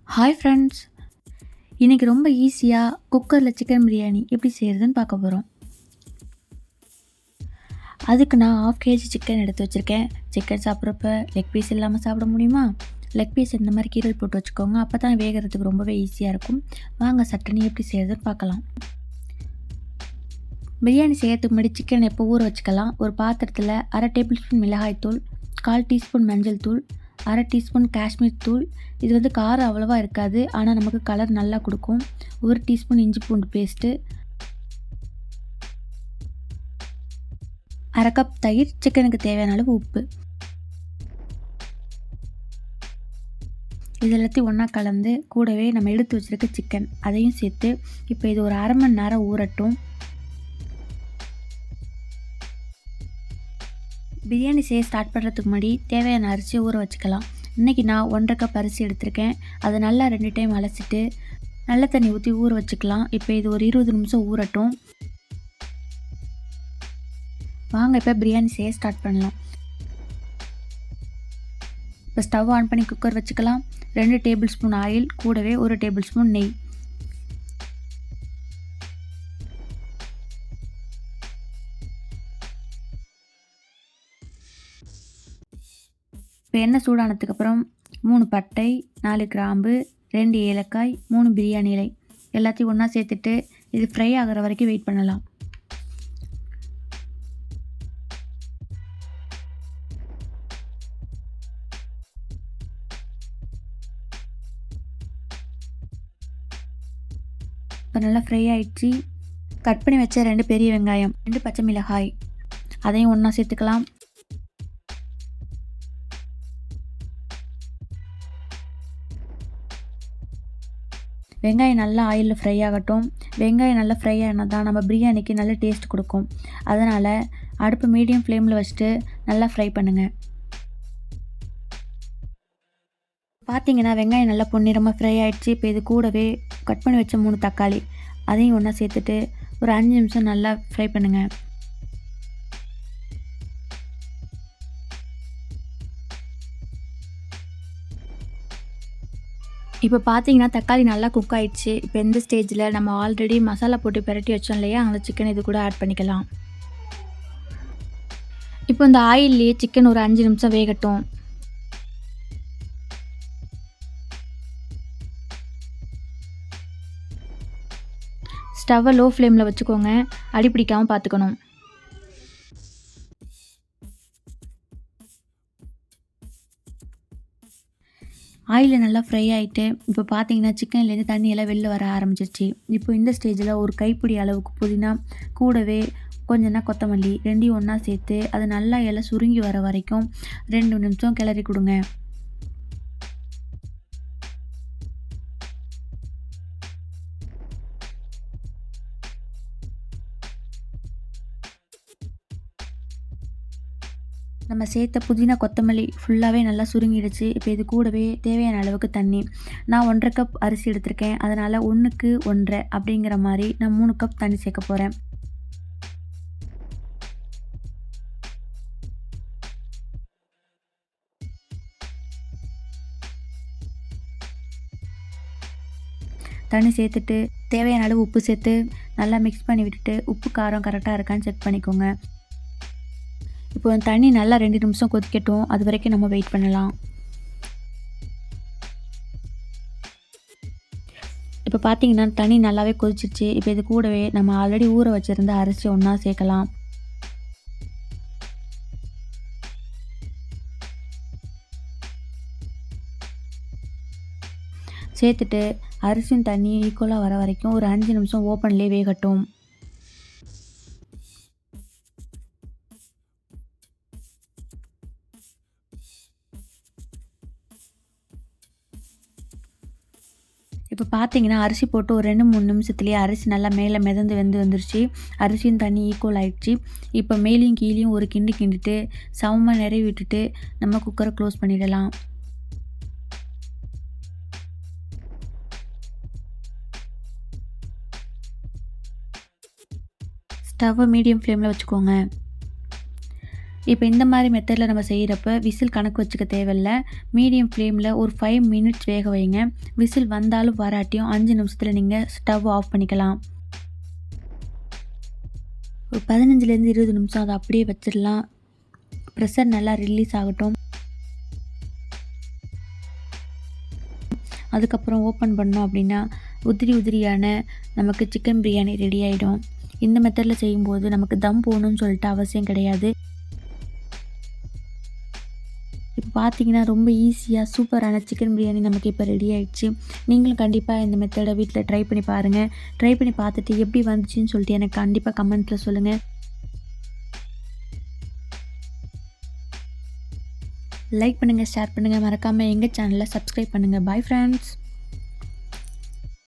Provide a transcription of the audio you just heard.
Hi friends! இன்னைக்கு ரொம்ப ஈஸியாக குக்கரில் சிக்கன் பிரியாணி எப்படி செய்கிறதுன்னு பார்க்க போகிறோம். அதுக்கு நான் 1/2 கேஜி சிக்கன் எடுத்து வச்சுருக்கேன். சிக்கன் சாப்பிட்றப்ப லெக் பீஸ் இல்லாமல் சாப்பிட முடியுமா? லெக் பீஸ் இந்த மாதிரி கீரல் போட்டு வச்சுக்கோங்க. அப்போ தான் வேகிறதுக்கு ரொம்பவே ஈஸியாக இருக்கும். வாங்க சட்டனி எப்படி செய்கிறதுன்னு பார்க்கலாம். பிரியாணி செய்யறதுக்கு முன்னாடி சிக்கன் எப்போ ஊற வச்சுக்கலாம். ஒரு பாத்திரத்தில் 1/2 டேபிள் ஸ்பூன் மிளகாய்த்தூள், 1/4 டீஸ்பூன் மஞ்சள் தூள், 1/2 டீஸ்பூன் காஷ்மீர் தூள். இது காரம் அவ்வளோவா இருக்காது, ஆனால் நமக்கு கலர் நல்லா கொடுக்கும். 1 டீஸ்பூன் இஞ்சி பூண்டு பேஸ்ட்டு, 1/2 கப் தயிர், சிக்கனுக்கு தேவையான அளவு உப்பு. இது எல்லாத்தையும் ஒன்றா கலந்து கூடவே நம்ம எடுத்து வச்சுருக்க சிக்கன் அதையும் சேர்த்து இப்போ இது ஒரு 1/2 மணி நேரம் ஊறட்டும். பிரியாணி செய்ய ஸ்டார்ட் பண்ணுறதுக்கு முன்னாடி தேவையான அரிசியை ஊற வச்சுக்கலாம். இன்றைக்கி நான் 1/2 கப் அரிசி எடுத்திருக்கேன். அதை நல்லா 2 டைம் அலசிட்டு நல்ல தண்ணி ஊற்றி ஊற வச்சுக்கலாம். இப்போ இது ஒரு 20 நிமிஷம் ஊறட்டும். வாங்க இப்போ பிரியாணி செய்ய ஸ்டார்ட் பண்ணலாம். இப்போ ஸ்டவ் ஆன் பண்ணி குக்கர் வச்சுக்கலாம். 2 டேபிள் ஸ்பூன் ஆயில், கூடவே 1 டேபிள் ஸ்பூன் நெய். இப்போ எண்ணெய் சூடானதுக்கப்புறம் 3 பட்டை, 4 கிராம்பு, 2 ஏலக்காய், 3 பிரியாணி இலை எல்லாத்தையும் ஒன்றா சேர்த்துட்டு இது ஃப்ரை ஆகிற வரைக்கும் வெயிட் பண்ணலாம். இப்போ நல்லா ஃப்ரை ஆகிடுச்சு. கட் பண்ணி வச்ச 2 பெரிய வெங்காயம், 2 பச்சை மிளகாய் அதையும் ஒன்றா சேர்த்துக்கலாம். வெங்காயம் நல்லா ஆயிலில் ஃப்ரை ஆகட்டும். வெங்காயம் நல்லா ஃப்ரை ஆனால் தான் நம்ம பிரியாணிக்கு நல்ல டேஸ்ட் கொடுக்கும். அதனால் அடுப்பு மீடியம் ஃப்ளேமில் வச்சுட்டு நல்லா ஃப்ரை பண்ணுங்கள். பார்த்தீங்கன்னா வெங்காயம் நல்லா பொன்னிறமாக ஃப்ரை ஆகிடுச்சு. இப்போ இது கூடவே கட் பண்ணி வச்ச 3 தக்காளி அதையும் ஒன்றா சேர்த்துட்டு ஒரு 5 நிமிஷம் நல்லா ஃப்ரை பண்ணுங்கள். இப்போ பார்த்தீங்கன்னா தக்காளி நல்லா குக் ஆகிடுச்சு. இப்போ இந்த ஸ்டேஜில் நம்ம ஆல்ரெடி மசாலா போட்டு பிரட்டி வச்சோம் இல்லையா, அந்த சிக்கன் இது கூட ஆட் பண்ணிக்கலாம். இப்போ இந்த ஆயில்லையே சிக்கன் ஒரு 5 நிமிஷம் வேகட்டும். ஸ்டவ்வை லோ ஃப்ளேமில் வச்சுக்கோங்க, அடி பிடிக்காமல் பார்த்துக்கணும். ஆயில் நல்லா ஃப்ரை ஆகிட்டு இப்போ பார்த்தீங்கன்னா சிக்கன்லேருந்து தண்ணியெல்லாம் வெளில வர ஆரம்பிச்சிருச்சு. இப்போ இந்த ஸ்டேஜில் ஒரு கைப்பிடி அளவுக்கு புதினா, கூடவே கொஞ்சம்னா கொத்தமல்லி 2யும் ஒன்றா சேர்த்து அது நல்லா எல்லாம் சுருங்கி வர வரைக்கும் 2 நிமிஷம் கிளறி கொடுங்க. நம்ம சேர்த்த புதினா கொத்தமல்லி ஃபுல்லாகவே நல்லா சுருங்கிடுச்சு. இப்போ இது கூடவே தேவையான அளவுக்கு தண்ணி. நான் 1/2 கப் அரிசி எடுத்திருக்கேன். அதனால் 1க்கு 1/2 அப்படிங்கிற மாதிரி நான் 3 கப் தண்ணி சேர்க்க போகிறேன். தண்ணி சேர்த்துட்டு தேவையான அளவு உப்பு சேர்த்து நல்லா மிக்ஸ் பண்ணி விட்டுட்டு உப்பு காரம் கரெக்டாக இருக்கான்னு செக் பண்ணிக்கோங்க. இப்போ தண்ணி நல்லா 2 நிமிஷம் கொதிக்கட்டும். அது வரைக்கும் நம்ம வெயிட் பண்ணலாம். இப்போ பார்த்தீங்கன்னா தண்ணி நல்லாவே கொதிச்சிருச்சு. இப்போ இது கூடவே நம்ம ஆல்ரெடி ஊற வச்சுருந்த அரிசி ஒன்றா சேர்க்கலாம். சேர்த்துட்டு அரிசியும் தண்ணியும் ஈக்குவலாக வர வரைக்கும் ஒரு 5 நிமிஷம் ஓப்பன்லேயே வேகட்டும். இப்போ பார்த்தீங்கன்னா அரிசி போட்டு ஒரு 2-3 நிமிஷத்துலேயே அரிசி நல்லா மேலே மிதந்து வந்துருச்சு. அரிசியும் தண்ணி ஈக்குவல் ஆகிடுச்சு. இப்போ மேலேயும் கீழேயும் ஒரு கிண்டு கிண்டிட்டு சமமாக நிறைய விட்டுட்டு நம்ம குக்கரை க்ளோஸ் பண்ணிடலாம். ஸ்டவ்வை மீடியம் ஃப்ளேமில் வச்சுக்கோங்க. இப்போ இந்த மாதிரி மெத்தடில் நம்ம செய்கிறப்ப விசில் கணக்கு வச்சுக்க தேவையில்ல. மீடியம் ஃப்ளேமில் ஒரு 5 மினிட்ஸ் வேக வைங்க. விசில் வந்தாலும் வராட்டியும் 5 நிமிஷத்தில் நீங்கள் ஸ்டவ் ஆஃப் பண்ணிக்கலாம். ஒரு 15லேருந்து 20 நிமிஷம் அதை அப்படியே வச்சிடலாம். ப்ரெஷர் நல்லா ரிலீஸ் ஆகட்டும். அதுக்கப்புறம் ஓப்பன் பண்ணோம் அப்படின்னா உதிரி உதிரியான நமக்கு சிக்கன் பிரியாணி ரெடி ஆகிடும். இந்த மெத்தடில் செய்யும்போது நமக்கு தம் போடணும்னு சொல்லிட்டு அவசியம் கிடையாது. இப்போ பார்த்தீங்கன்னா ரொம்ப ஈஸியாக சூப்பரான சிக்கன் பிரியாணி நமக்கு இப்போ ரெடி ஆயிடுச்சு. நீங்களும் கண்டிப்பாக இந்த மெத்தடை வீட்டில் ட்ரை பண்ணி பாருங்கள். ட்ரை பண்ணி பார்த்துட்டு எப்படி வந்துச்சுன்னு சொல்லிட்டு எனக்கு கண்டிப்பாக கமெண்ட்டில் சொல்லுங்கள். லைக் பண்ணுங்கள், ஷேர் பண்ணுங்கள், மறக்காமல் எங்கள் சேனலை சப்ஸ்கிரைப் பண்ணுங்கள். Bye friends.